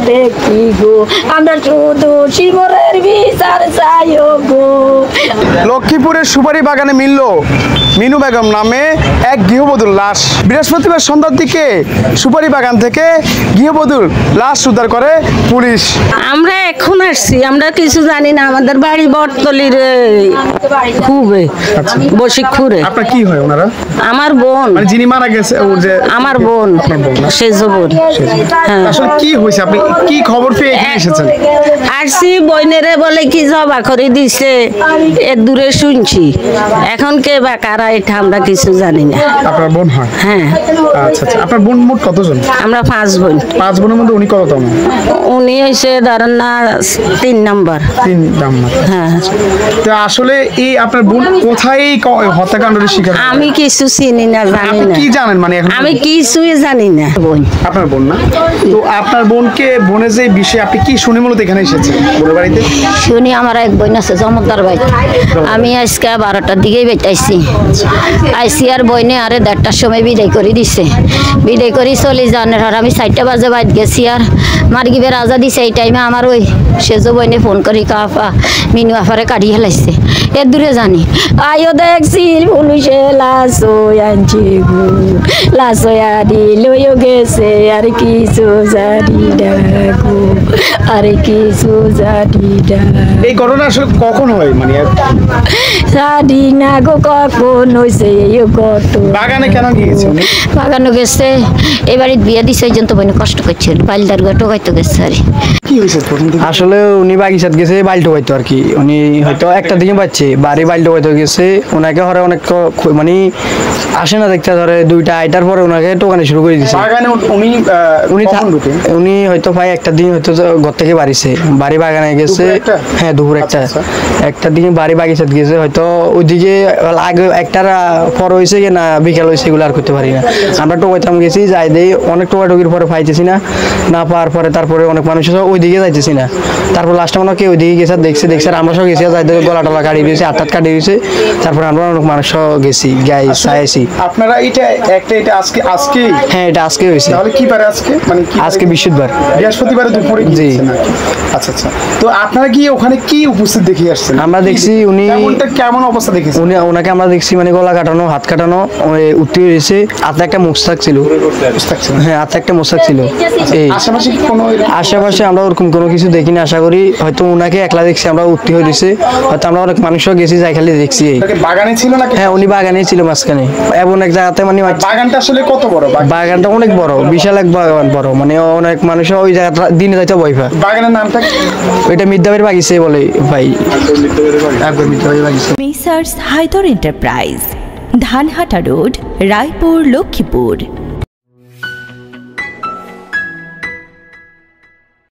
দেখি গো আমরা শুধু শিবরের বিচার চাই গো। লক্ষ্মীপুরের সুপারি বাগানে মিলল মিনু বেগম নামে এক গৃহবধূর লাশ। বৃহস্পতিবার সন্ধ্যার দিকে সুপারি বাগান থেকে গৃহবধূর লাশ উদ্ধার করে পুলিশ। আমরা এখন আসছি, আমরা কিছু জানি না। আমাদের বাড়ি বটতলির খুবে বশিকপুরে। আপনার কি হয় ওনারা? আমার বোন, মানে যিনি মারা গেছে আমার বোন সেজ বোন। হ্যাঁ, আসলে কি হয়েছে, আপনি কি খবর পেয়ে এখানে এসেছেন? আসছি বইনেরে বলে কি জবা করে দিছে, এর দূরে শুনছি। এখন কে বা কারা এটা আমরা কিছু জানি না। আপনার বোন হয়? হ্যাঁ। আচ্ছা আচ্ছা, আপনার বোন মোট কতজন? আমরা 5 বোন। 5 বোনের মধ্যে উনি কততম? উনি হয়েছে ধরেন না 3 নাম্বার। 3 নাম্বার। হ্যাঁ। তো আসলে এই আপনার বোন কোথায় হত্যাকাণ্ডের শিকার? আমি কিছু চিনি না, জানি না। কি জানেন মানে এখন? আমি কিছুই জানি না। বোন, আপনার বোন না? তো আপনার বোনের যে বিষয়ে আপনি কি শুনে মূলত এখানে এসেছেন বোনের বাড়িতে? শুনি আমার এক বোন আছে জমকদার ভাই। আমি আজকে 12টার দিকেই বেটাইছি। আইসি আর বইনে আরে 1:30টার সময় বিদায় করে দিছে। বিদায় করে চলে যান। আর আমি 4টা বাজে বাইরে গেছি। আর মার্গিবের রাজা দিছে। এই টাইমে আমার ওই সেজ বইনে ফোন করি কাফা মিনু আফারে কাটিয়ে হেলাইছে। এর দূরে জানি আয়ো দেখছি পুলিশে লাশ আনছি গো, লাশ আনি লইও গেছে। আর কিছু জানি না গো, আর কিছু জানি না। এই ঘটনা আসলে কখন হয় মানে? জানি না গো কখন হয়েছে এই ঘটনা। বাগানে কেন গিয়েছে উনি? বাগানো গেছে। এবারে বিয়ে দিছে, এই জন্য বইনে কষ্ট করছে। বাইলদার গটো হয়তো গেছে। আর কি হয়েছে প্রথম থেকে? আসলে উনি বাগিচাত গেছে বাল্টো হইতো আর কি। উনি হয়তো একটা দিকে পাচ্ছে বাড়ি বাল্টো হইতো গেছে। ওনাকে হরে অনেক মানে আসে না দেখতে, ধরে 2টা আইটার পরে ওনাকে টোকানি শুরু করে দিছে। বাগানে উনি হয়তো ভাই একটা দিন হয়তো ঘর থেকে বাড়িছে, বাড়ি বাগানে গেছে। হ্যাঁ, দুপুর একটা দিকে বাড়ি বাগিচাত গেছে। হয়তো ওইদিকে আগে একটার পর হয়েছে কি না বিকেল হয়েছে, এগুলো আর করতে পারি না। আমরা টোকাইতাম গেছি, যাই দেই অনেক টোকাটুকির পরে পাইতেছি না পাওয়ার পরে তারপরে অনেক মানুষ ওইদিকে যাইতেছি না। তারপর লাস্টে মনে হয় ওইদিকে গেছে, দেখছে আর আমরা সব গেছি, যাই গলা টলা কাটিয়ে দিয়েছে, হাত কাটিয়ে দিয়েছে। তারপরে আমরা অনেক মানুষ গেছি, চাইছি। আপনারা এটা আজকে? হ্যাঁ, এটা আজকে হয়েছে। তাহলে কি পারে আজকে? মানে আজকে বৃহস্পতিবারে দুপুরে গিয়েছেন নাকি? আচ্ছা আচ্ছা। তো আপনারা কি ওখানে কি উপস্থিত দেখে আসছেন? আমরা দেখছি উনি কেমন অবস্থা দেখেছেন? ওনাকে আমরা দেখছি মানে গলা কাটানো, হাত কাটানো, উঠতে হয়েছে। হাতে একটা মোস্তাক ছিল। হ্যাঁ, হাতে একটা মোস্তাক ছিল। এই আশেপাশে আমরা ওরকম কোনো কিছু দেখিনি। আশা করি হয়তো ওনাকে একলা দেখছি, আমরা উঠতে হয়েছে। হয়তো আমরা অনেক মানুষও গেছি, যাই খালি দেখছি। বাগানে ছিল নাকি? হ্যাঁ, উনি বাগানে ছিল মাঝখানে এমন এক জায়গাতে। মানে বাগানটা আসলে কত বড়? বাগানটা অনেক বড়, বিশাল এক বাগান, বড়। মানে অনেক মানুষ ওই জায়গাটা দিনে যাইতে ভয় পায়। বাগানের নামটা এটা মিদ্যাবাড়ির বাগিচা বলে ভাই। Messrs Haidar enterprise, Dhanhata road, Raipur, Lakshmipur.